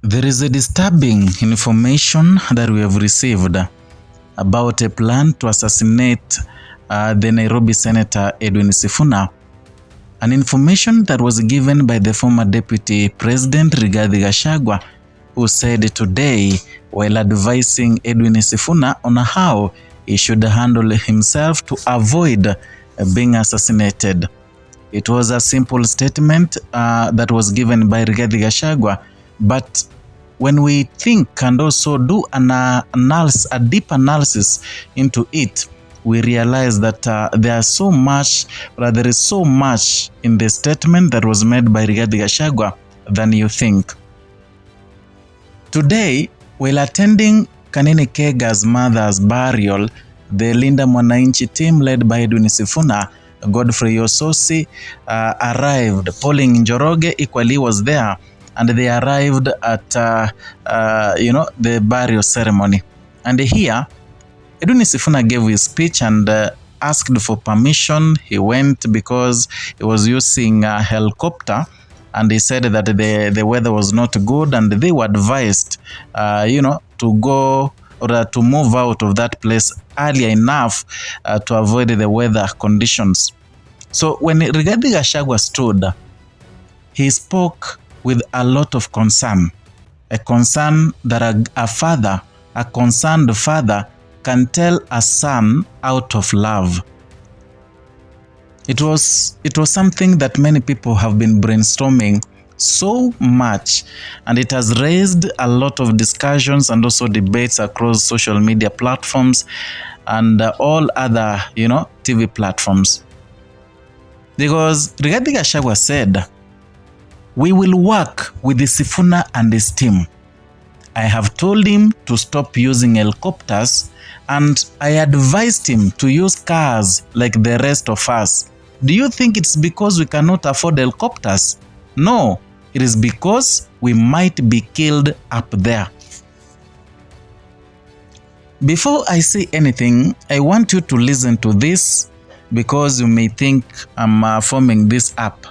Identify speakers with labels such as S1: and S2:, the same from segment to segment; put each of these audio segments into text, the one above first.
S1: There is a disturbing information that we have received about a plan to assassinate the Nairobi Senator Edwin Sifuna. An information that was given by the former Deputy President Rigathi Gachagua, who said today while advising Edwin Sifuna on how he should handle himself to avoid being assassinated. It was a simple statement that was given by Rigathi Gachagua, but when we think and also do a deep analysis into it, we realize that there is so much in the statement that was made by Rigathi Gachagua than you think. Today, while attending Kanini Kega's mother's burial, the Linda Mwananchi team led by Edwin Sifuna, Godfrey Ososi arrived. Pauline Njoroge equally was there, and they arrived at the burial ceremony. And here, Edwin Sifuna gave his speech and asked for permission. He went because he was using a helicopter, and he said that the weather was not good, and they were advised, to go or to move out of that place earlier enough to avoid the weather conditions. So when Rigathi Gachagua stood, he spoke with a lot of concern, a concern that a concerned father can tell a son out of love. It was something that many people have been brainstorming so much, and it has raised a lot of discussions and also debates across social media platforms and all other, TV platforms. Because Rigathi Gachagua said, "We will work with the Sifuna and his team. I have told him to stop using helicopters, and I advised him to use cars like the rest of us. Do you think it's because we cannot afford helicopters? No, it is because we might be killed up there." Before I say anything, I want you to listen to this, because you may think I'm forming this up.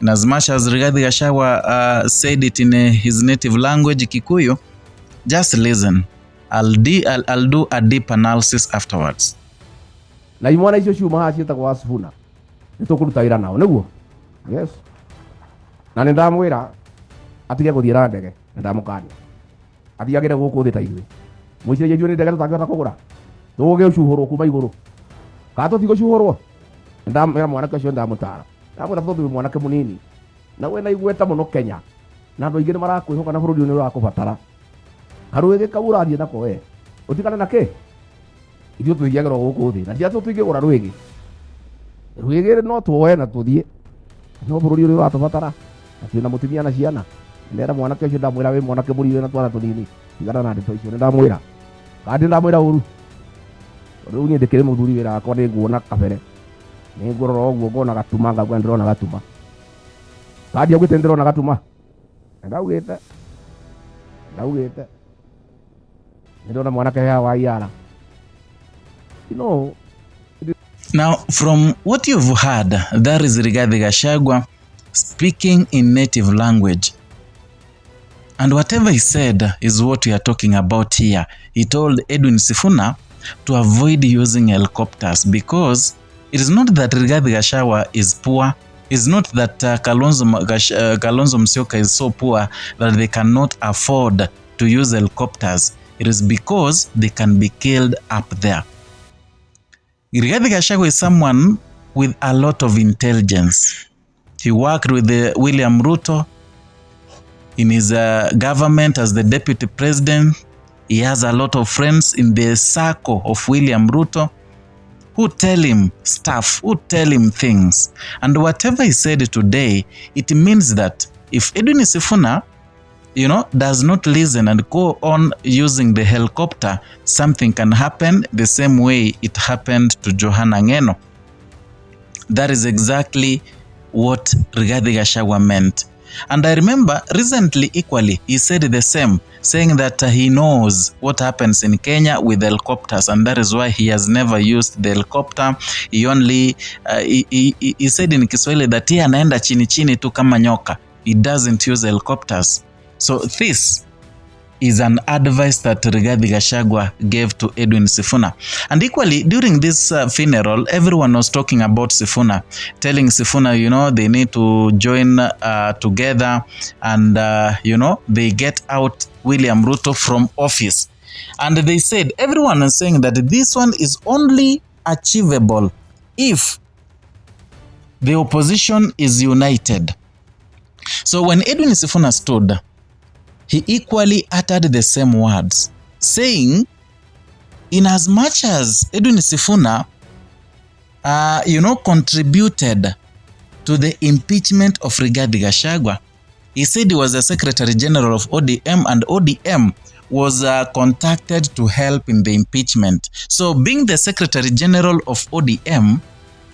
S1: And as much as Rigathi Gachagua said it in his native language, Kikuyu, just listen. I'll do a deep analysis afterwards.
S2: Na imwana icio ciuma haha ciĩtagwo Sifuna nĩtũkũruta wĩra nao nĩguo. Yes. Na nĩndamwĩra atige gũthiĩ na ndege, nĩndamũkania athiagĩre gũkũ thĩ ta ithuĩ. Mũicĩrĩrie ithuĩ nĩ ndege tũtangĩhota kũgũra, tũgũgĩ ũcuhũrwo kuma igũrũ, kana tũtigũcuhũrwo. Nĩndamwĩra mwanake ũcio ndamũtara, ndamwĩra tondũ mwanake mũnini na wĩna igweta mũno Kenya, na andũ aingĩ nĩ marakwĩhoka na bũrũri ũyũ nĩ ũrakũbatara. Karũĩgĩ kau ũrathiĩ nako we ũtigane na kĩ? Ithuĩ tũthiagĩra gũkũ thĩ, na ti atĩ tũtingĩgũra rwĩgĩ. Rwĩgĩ no tuoe na tũthiĩ, no bũrũri ũyũ ũratũbatara, na twĩna mũtumia na ciana. Ndera mwanake ũcio ndamwĩra wĩ mwanake mũnini na twana tũnini, tigana na ndeto icio. Nĩndamwĩra kandi ndamwĩra ũru, rĩu niĩ ndĩkĩrĩ mũthuri wĩra wakwa nĩnguona kabere, nĩngũrora ũguo ngona gatuma ngaigua ndĩrona gatuma. Kandi augĩte ndĩrona gatuma, ndaugĩte ndĩrona mwanake ya wa iara.
S1: Now, from what you've heard, that is Rigathi Gachagua speaking in native language. And whatever he said is what we are talking about here. He told Edwin Sifuna to avoid using helicopters, because it is not that Rigathi Gachagua is poor. It's not that Kalonzo Musyoka is so poor that they cannot afford to use helicopters. It is because they can be killed up there. Rigathi Gachagua is someone with a lot of intelligence. He worked with William Ruto in his government as the deputy president. He has a lot of friends in the circle of William Ruto who tell him stuff, who tell him things. And whatever he said today, it means that if Edwin Sifuna, does not listen and go on using the helicopter, something can happen the same way it happened to Johana Ngeno. That is exactly what Rigathi Gachagua meant. And I remember recently equally he said the same, saying that he knows what happens in Kenya with helicopters, and that is why he has never used the helicopter. He only he said in Kiswahili that he anaenda chini chini tu kama nyoka. He doesn't use helicopters. So this is an advice that Rigathi Gachagua gave to Edwin Sifuna. And equally, during this funeral, everyone was talking about Sifuna, telling Sifuna, you know, they need to join together and, you know, they get out William Ruto from office. And they said, everyone is saying that this one is only achievable if the opposition is united. So when Edwin Sifuna stood, he equally uttered the same words, saying, in as much as Edwin Sifuna, you know, contributed to the impeachment of Rigathi Gachagua, he said he was the Secretary General of ODM, and ODM was contacted to help in the impeachment. So being the Secretary General of ODM,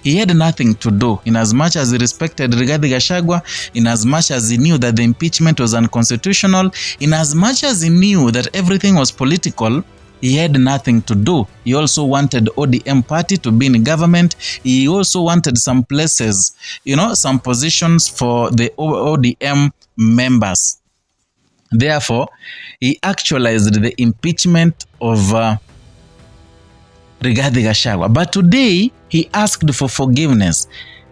S1: he had nothing to do, in as much as he respected Rigathi Gachagua, in as much as he knew that the impeachment was unconstitutional, in as much as he knew that everything was political. He had nothing to do. He also wanted ODM party to be in government. He also wanted some places, you know, some positions for the ODM members. Therefore, he actualized the impeachment of Rigathi Gachagua. But today, he asked for forgiveness.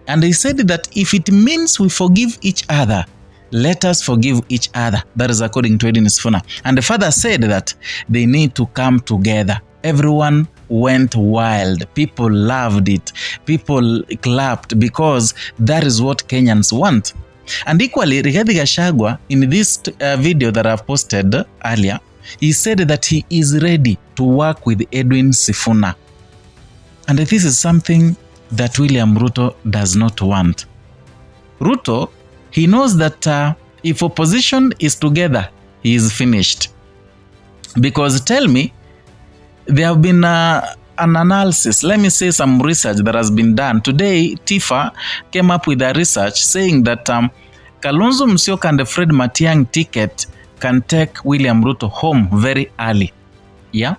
S1: And he said that if it means we forgive each other, let us forgive each other. That is according to Edwin Sifuna. And the father said that they need to come together. Everyone went wild. People loved it. People clapped because that is what Kenyans want. And equally, Rigathi Gachagua, in this video that I've posted earlier, he said that he is ready to work with Edwin Sifuna. And this is something that William Ruto does not want. Ruto, he knows that if opposition is together, he is finished. Because tell me, there have been an analysis, let me say some research that has been done. Today, TIFA came up with a research saying that Kalonzo Musyoka and the Fred Matiang'i ticket can take William Ruto home very early. Yeah,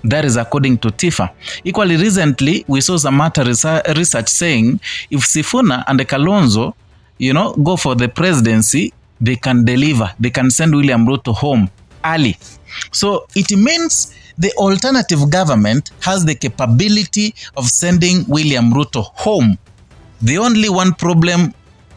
S1: that is according to TIFA. Equally recently, we saw some other research saying if Sifuna and Kalonzo, you know, go for the presidency, they can deliver. They can send William Ruto home early. So it means the alternative government has the capability of sending William Ruto home. The only one problem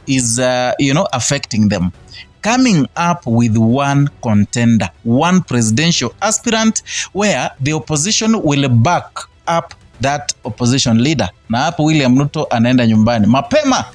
S1: is, you know, affecting them. Coming up with one contender, one presidential aspirant where the opposition will back up that opposition leader. Na hapo William Ruto anaenda nyumbani mapema.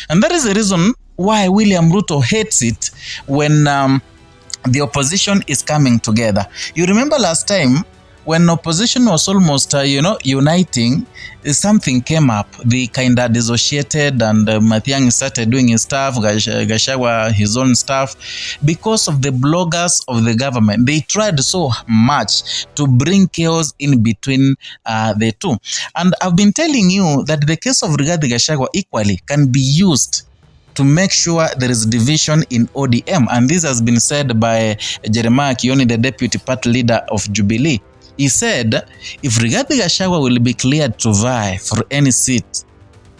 S1: And that is the reason why William Ruto hates it when the opposition is coming together. You remember last time when opposition was almost, you know, uniting, something came up. They kind of dissociated and Matiang'i started doing his stuff, Gachagua his own stuff. Because of the bloggers of the government, they tried so much to bring chaos in between the two. And I've been telling you that the case of Rigathi Gachagua equally can be used to make sure there is division in ODM. And this has been said by Jeremiah Kioni, the deputy party leader of Jubilee. He said, if Rigathi Gachagua will be cleared to vie for any seat,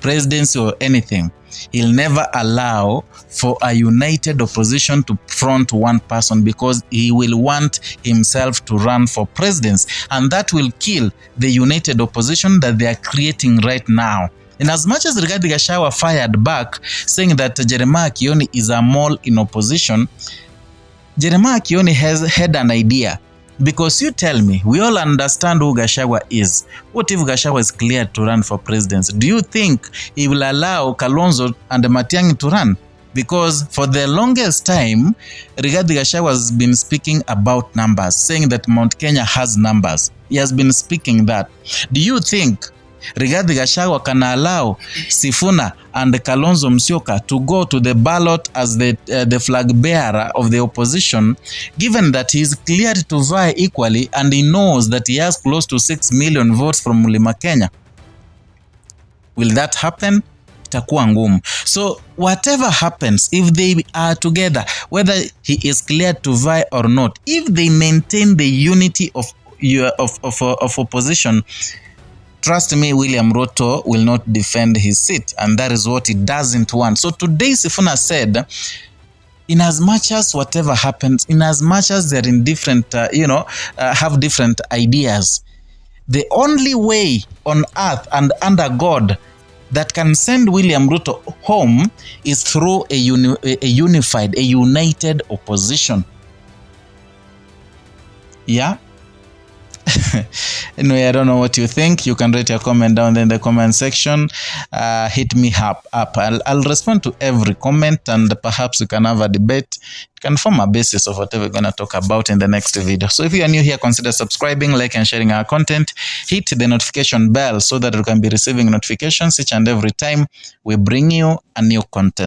S1: presidency or anything, he'll never allow for a united opposition to front one person because he will want himself to run for presidency. And that will kill the united opposition that they are creating right now. And as much as Rigathi Gachagua fired back, saying that Jeremiah Kioni is a mole in opposition, Jeremiah Kioni has had an idea. Because you tell me, we all understand who Gachagua is. What if Gachagua is cleared to run for presidency? Do you think he will allow Kalonzo and Matiang'i to run? Because for the longest time, Rigathi Gachagua has been speaking about numbers, saying that Mount Kenya has numbers. He has been speaking that. Do you think Rigathi Gachagua can allow Sifuna and Kalonzo Musyoka to go to the ballot as the flag bearer of the opposition, given that he is cleared to vie equally and he knows that he has close to 6 million votes from Mlima Kenya? Will that happen? Itakuwa ngumu. So whatever happens, if they are together, whether he is cleared to vie or not, if they maintain the unity of opposition, trust me, William Ruto will not defend his seat, and that is what he doesn't want. So today Sifuna said in as much as whatever happens, in as much as they're in different, have different ideas, the only way on earth and under God that can send William Ruto home is through a unified, a united opposition. Yeah. Anyway, I don't know what you think. You can write your comment down there in the comment section. Hit me up. I'll respond to every comment, and perhaps we can have a debate. It can form a basis of whatever we're going to talk about in the next video. So if you are new here, consider subscribing, like, and sharing our content. Hit the notification bell so that you can be receiving notifications each and every time we bring you a new content.